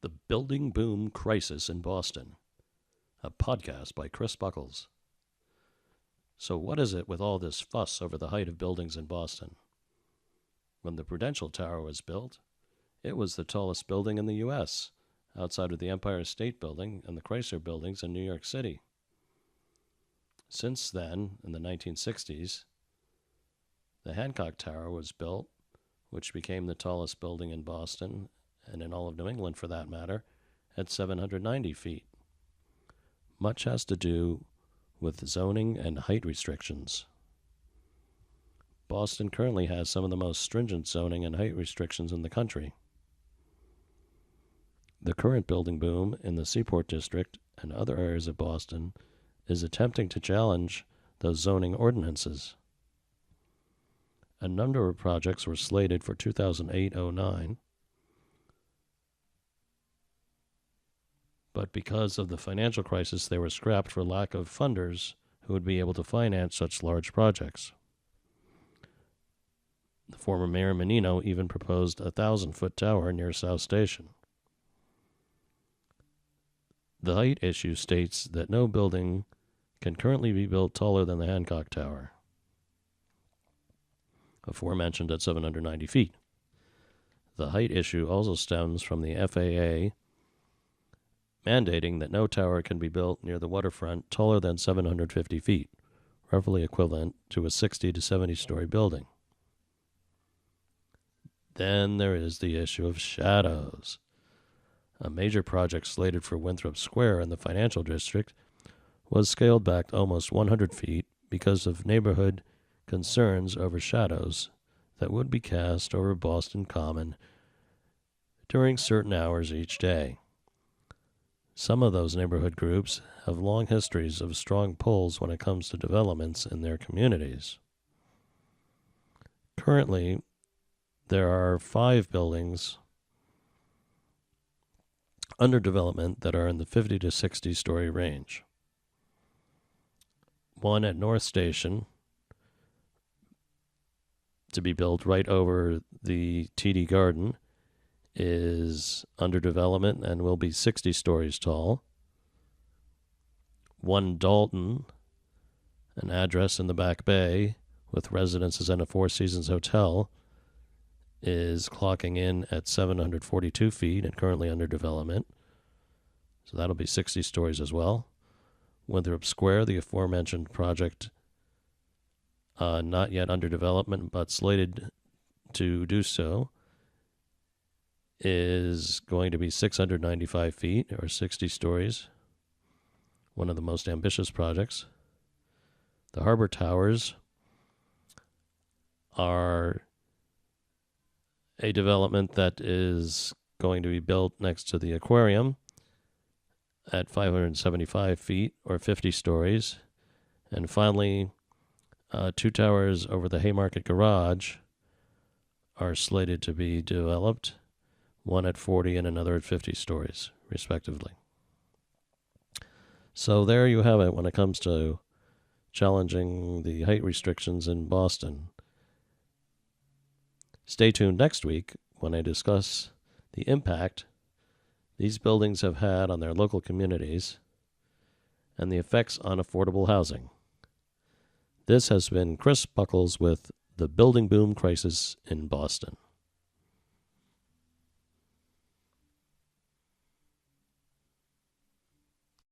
The Building Boom Crisis in Boston, a podcast by Chris Buckles. So what is it with all this fuss over the height of buildings in Boston? When the Prudential Tower was built, it was the tallest building in the U.S., outside of the Empire State Building and the Chrysler Buildings in New York City. Since then, in the 1960s, the Hancock Tower was built, which became the tallest building in Boston, and in all of New England for that matter, at 790 feet. Much has to do with zoning and height restrictions. Boston currently has some of the most stringent zoning and height restrictions in the country. The current building boom in the Seaport District and other areas of Boston is attempting to challenge those zoning ordinances. A number of projects were slated for 2008-09, but because of the financial crisis, they were scrapped for lack of funders who would be able to finance such large projects. The former Mayor Menino even proposed a 1,000-foot tower near South Station. The height issue states that no building can currently be built taller than the Hancock Tower, aforementioned at 790 feet. The height issue also stems from the FAA mandating that no tower can be built near the waterfront taller than 750 feet, roughly equivalent to a 60 to 70-story building. Then there is the issue of shadows. A major project slated for Winthrop Square in the financial district was scaled back to almost 100 feet because of neighborhood concerns over shadows that would be cast over Boston Common during certain hours each day. Some of those neighborhood groups have long histories of strong pulls when it comes to developments in their communities. Currently, there are 5 buildings under development that are in the 50 to 60-story range. One at North Station, to be built right over the TD Garden, is under development and will be 60 stories tall. One Dalton, an address in the Back Bay with residences and a Four Seasons hotel, is clocking in at 742 feet and currently under development. So that'll be 60 stories as well. Winthrop Square, the aforementioned project, not yet under development but slated to do so, is going to be 695 feet or 60 stories, one of the most ambitious projects. The Harbor Towers are a development that is going to be built next to the aquarium at 575 feet or 50 stories. And finally, 2 towers over the Haymarket Garage are slated to be developed, one at 40 and another at 50 stories, respectively. So there you have it when it comes to challenging the height restrictions in Boston. Stay tuned next week when I discuss the impact these buildings have had on their local communities and the effects on affordable housing. This has been Chris Buckles with The Building Boom Crisis in Boston.